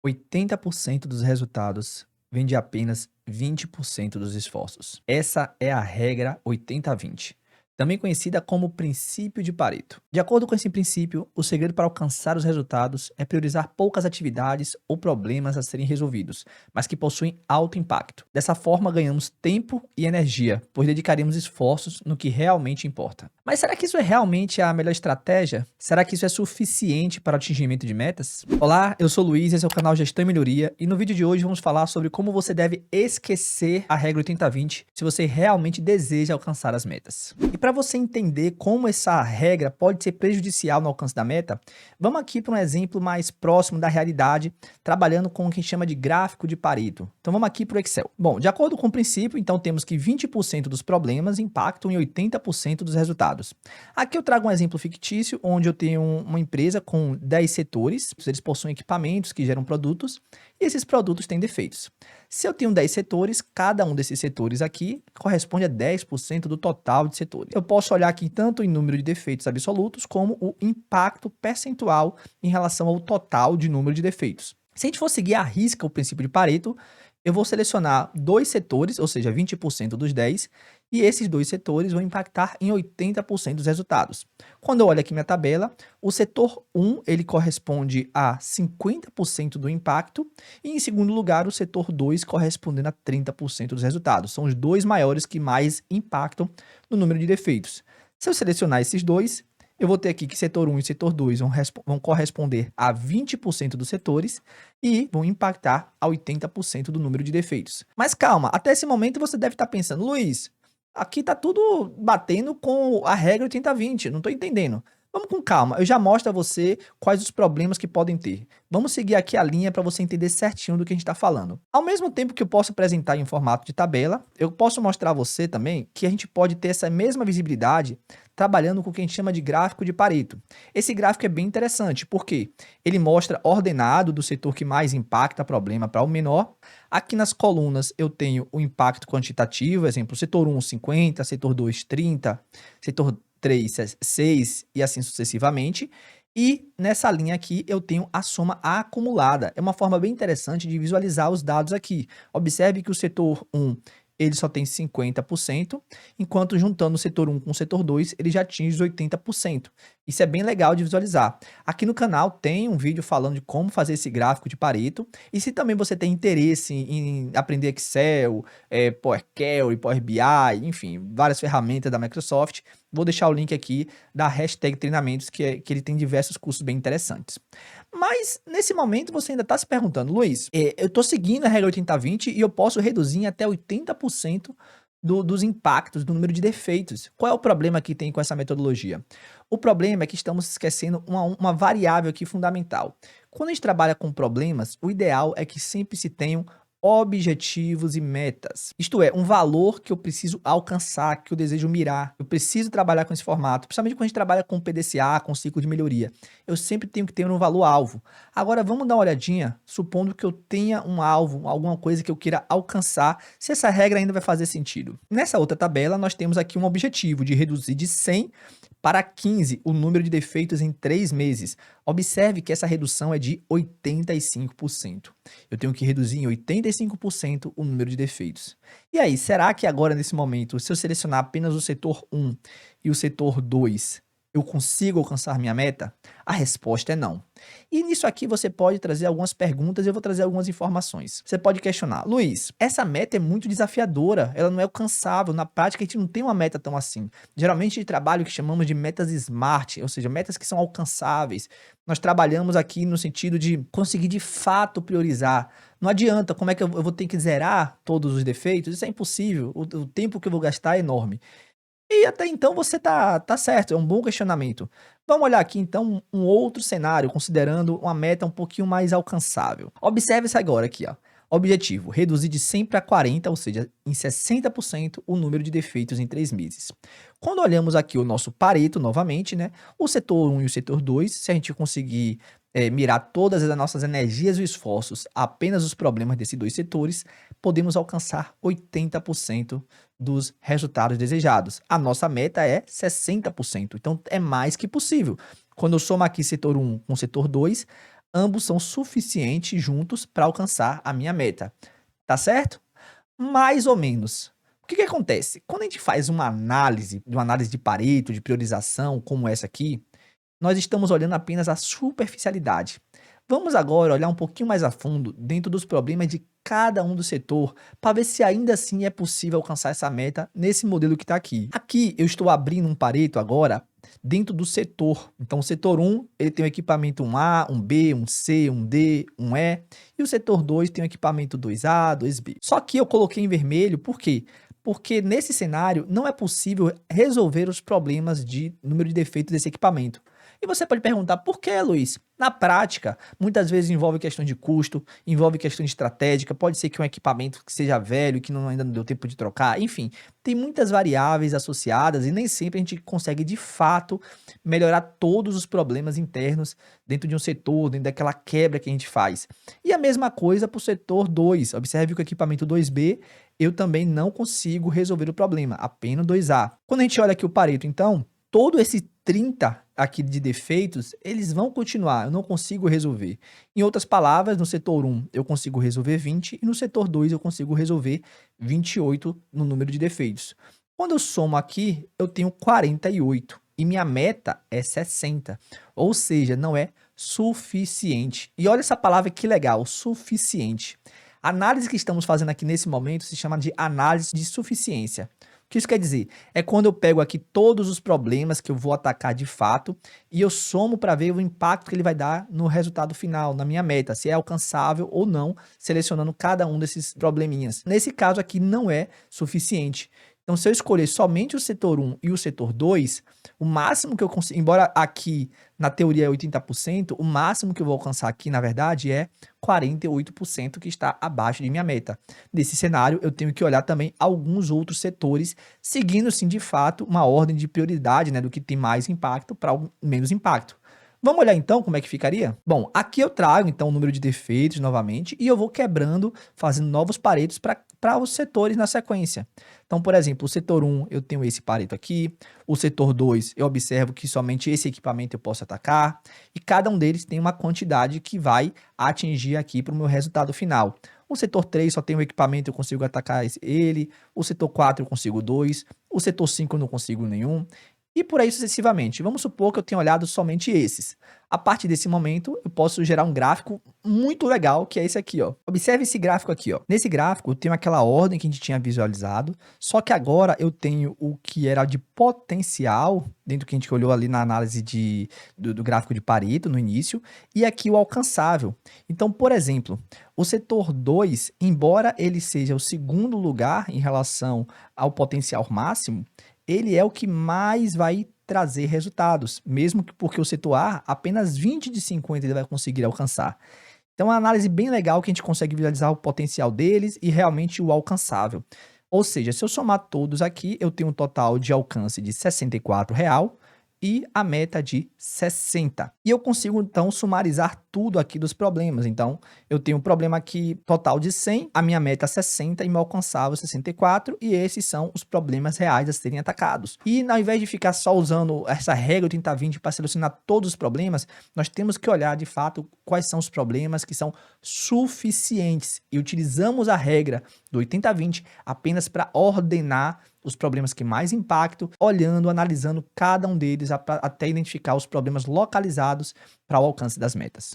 80% dos resultados vem de apenas 20% dos esforços. Essa é a regra 80-20, também conhecida como princípio de Pareto. De acordo com esse princípio, o segredo para alcançar os resultados é priorizar poucas atividades ou problemas a serem resolvidos, mas que possuem alto impacto. Dessa forma, ganhamos tempo e energia, pois dedicaremos esforços no que realmente importa. Mas será que isso é realmente a melhor estratégia? Será que isso é suficiente para o atingimento de metas? Olá, eu sou o Luiz, esse é o canal Gestão e Melhoria, e no vídeo de hoje vamos falar sobre como você deve esquecer a regra 80-20 se você realmente deseja alcançar as metas. E para você entender como essa regra pode ser prejudicial no alcance da meta, vamos aqui para um exemplo mais próximo da realidade, trabalhando com o que a gente chama de gráfico de Pareto. Então vamos aqui para o Excel. Bom, de acordo com o princípio, então temos que 20% dos problemas impactam em 80% dos resultados. Aqui eu trago um exemplo fictício, onde eu tenho uma empresa com 10 setores, eles possuem equipamentos que geram produtos, e esses produtos têm defeitos. Se eu tenho 10 setores, cada um desses setores aqui corresponde a 10% do total de setores. Eu posso olhar aqui tanto em número de defeitos absolutos, como o impacto percentual em relação ao total de número de defeitos. Se a gente for seguir à risca o princípio de Pareto, eu vou selecionar dois setores, ou seja, 20% dos 10, e esses dois setores vão impactar em 80% dos resultados. Quando eu olho aqui minha tabela, o setor 1 ele corresponde a 50% do impacto, e em segundo lugar o setor 2 correspondendo a 30% dos resultados. São os dois maiores que mais impactam no número de defeitos. Se eu selecionar esses dois, eu vou ter aqui que setor 1 e setor 2 vão corresponder a 20% dos setores e vão impactar a 80% do número de defeitos. Mas calma, até esse momento você deve estar pensando, Luiz, aqui tá tudo batendo com a regra 80-20, não estou entendendo. Vamos com calma, eu já mostro a você quais os problemas que podem ter. Vamos seguir aqui a linha para você entender certinho do que a gente está falando. Ao mesmo tempo que eu posso apresentar em formato de tabela, eu posso mostrar a você também que a gente pode ter essa mesma visibilidade trabalhando com o que a gente chama de gráfico de Pareto. Esse gráfico é bem interessante, porque ele mostra ordenado do setor que mais impacta problema para o menor. Aqui nas colunas eu tenho o impacto quantitativo, exemplo, setor 1, 50, setor 2, 30, setor 3, 6 e assim sucessivamente. E nessa linha aqui eu tenho a soma acumulada. É uma forma bem interessante de visualizar os dados aqui. Observe que o setor 1 ele só tem 50%, enquanto juntando o setor 1 com o setor 2, ele já atinge os 80%. Isso é bem legal de visualizar. Aqui no canal tem um vídeo falando de como fazer esse gráfico de Pareto, e se também você tem interesse em aprender Excel, Power Query, Power BI, enfim, várias ferramentas da Microsoft, vou deixar o link aqui da hashtag treinamentos, que ele tem diversos cursos bem interessantes. Mas, nesse momento, você ainda está se perguntando, Luiz, eu estou seguindo a regra 80-20 e eu posso reduzir em até 80% dos impactos, do número de defeitos. Qual é o problema que tem com essa metodologia? O problema é que estamos esquecendo uma variável aqui fundamental. Quando a gente trabalha com problemas, o ideal é que sempre se tenham objetivos e metas. Isto é, um valor que eu preciso alcançar, que eu desejo mirar. Eu preciso trabalhar com esse formato, principalmente quando a gente trabalha com PDCA, com ciclo de melhoria. Eu sempre tenho que ter um valor-alvo. Agora, vamos dar uma olhadinha, supondo que eu tenha um alvo, alguma coisa que eu queira alcançar, se essa regra ainda vai fazer sentido. Nessa outra tabela, nós temos aqui um objetivo de reduzir de 100 para 15 o número de defeitos em 3 meses. Observe que essa redução é de 85%. Eu tenho que reduzir em 85% o número de defeitos. E aí, será que agora, nesse momento, se eu selecionar apenas o setor 1 e o setor 2, eu consigo alcançar minha meta? A resposta é não. E nisso aqui você pode trazer algumas perguntas e eu vou trazer algumas informações. Você pode questionar, Luiz, essa meta é muito desafiadora, ela não é alcançável, na prática a gente não tem uma meta tão assim. Geralmente a gente trabalha o que chamamos de metas SMART, ou seja, metas que são alcançáveis. Nós trabalhamos aqui no sentido de conseguir de fato priorizar. Não adianta, como é que eu vou ter que zerar todos os defeitos? Isso é impossível, o tempo que eu vou gastar é enorme. E até então você tá certo, é um bom questionamento. Vamos olhar aqui então um outro cenário, considerando uma meta um pouquinho mais alcançável. Observe isso agora aqui, ó. Objetivo: reduzir de 100 para 40, ou seja, em 60% o número de defeitos em 3 meses. Quando olhamos aqui o nosso Pareto novamente, né, o setor 1 e o setor 2, se a gente conseguir mirar todas as nossas energias e esforços apenas os problemas desses dois setores, podemos alcançar 80% dos resultados desejados. A nossa meta é 60%, então é mais que possível. Quando eu somo aqui setor 1 com setor 2, ambos são suficientes juntos para alcançar a minha meta. Tá certo? Mais ou menos. O que que acontece? Quando a gente faz uma análise de Pareto, de priorização, como essa aqui, nós estamos olhando apenas a superficialidade. Vamos agora olhar um pouquinho mais a fundo dentro dos problemas de cada um do setor, para ver se ainda assim é possível alcançar essa meta nesse modelo que está aqui. Aqui eu estou abrindo um Pareto agora dentro do setor. Então o setor 1, ele tem o equipamento 1A, 1B, 1C, 1D, 1E, e o setor 2 tem o equipamento 2A, 2B. Só que eu coloquei em vermelho, por quê? Porque nesse cenário não é possível resolver os problemas de número de defeitos desse equipamento. E você pode perguntar, por que, Luiz? Na prática, muitas vezes envolve questão de custo, envolve questão de estratégica, pode ser que um equipamento que seja velho, que ainda não deu tempo de trocar, enfim, tem muitas variáveis associadas e nem sempre a gente consegue de fato melhorar todos os problemas internos dentro de um setor, dentro daquela quebra que a gente faz. E a mesma coisa para o setor 2. Observe que o equipamento 2B eu também não consigo resolver o problema, apenas 2A. Quando a gente olha aqui o Pareto, então, todo esse 30 aqui de defeitos, eles vão continuar, eu não consigo resolver. Em outras palavras, no setor 1 eu consigo resolver 20 e no setor 2 eu consigo resolver 28 no número de defeitos. Quando eu somo aqui, eu tenho 48 e minha meta é 60, ou seja, não é suficiente. E olha essa palavra que legal, suficiente. A análise que estamos fazendo aqui nesse momento se chama de análise de suficiência. O que isso quer dizer? É quando eu pego aqui todos os problemas que eu vou atacar de fato e eu somo para ver o impacto que ele vai dar no resultado final, na minha meta, se é alcançável ou não, selecionando cada um desses probleminhas. Nesse caso aqui não é suficiente. Então, se eu escolher somente o setor 1 e o setor 2, o máximo que eu consigo, embora aqui na teoria é 80%, o máximo que eu vou alcançar aqui, na verdade, é 48%, que está abaixo de minha meta. Nesse cenário, eu tenho que olhar também alguns outros setores, seguindo, sim, de fato, uma ordem de prioridade, né, do que tem mais impacto para o menos impacto. Vamos olhar então como é que ficaria? Bom, aqui eu trago então o número de defeitos novamente e eu vou quebrando, fazendo novos paretos para os setores na sequência. Então, por exemplo, o setor 1 eu tenho esse pareto aqui, o setor 2 eu observo que somente esse equipamento eu posso atacar e cada um deles tem uma quantidade que vai atingir aqui para o meu resultado final. O setor 3 só tem um equipamento, eu consigo atacar ele, o setor 4 eu consigo 2, o setor 5 eu não consigo nenhum, e por aí sucessivamente. Vamos supor que eu tenha olhado somente esses. A partir desse momento, eu posso gerar um gráfico muito legal, que é esse aqui, ó. Observe esse gráfico aqui, ó. Nesse gráfico, eu tenho aquela ordem que a gente tinha visualizado, só que agora eu tenho o que era de potencial, dentro do que a gente olhou ali na análise do gráfico de Pareto no início, e aqui o alcançável. Então, por exemplo, o setor 2, embora ele seja o segundo lugar em relação ao potencial máximo, ele é o que mais vai trazer resultados, mesmo que porque o setor A, apenas 20 de 50 ele vai conseguir alcançar. Então é uma análise bem legal que a gente consegue visualizar o potencial deles e realmente o alcançável. Ou seja, se eu somar todos aqui, eu tenho um total de alcance de R$ 64,00 e a meta de 60. E eu consigo, então, sumarizar tudo aqui dos problemas. Então, eu tenho um problema aqui total de 100, a minha meta é 60 e meu alcançável 64, e esses são os problemas reais a serem atacados. E ao invés de ficar só usando essa regra 80-20 para selecionar todos os problemas, nós temos que olhar, de fato, quais são os problemas que são suficientes. E utilizamos a regra do 80-20 apenas para ordenar os problemas que mais impactam, olhando, analisando cada um deles até identificar os problemas localizados para o alcance das metas.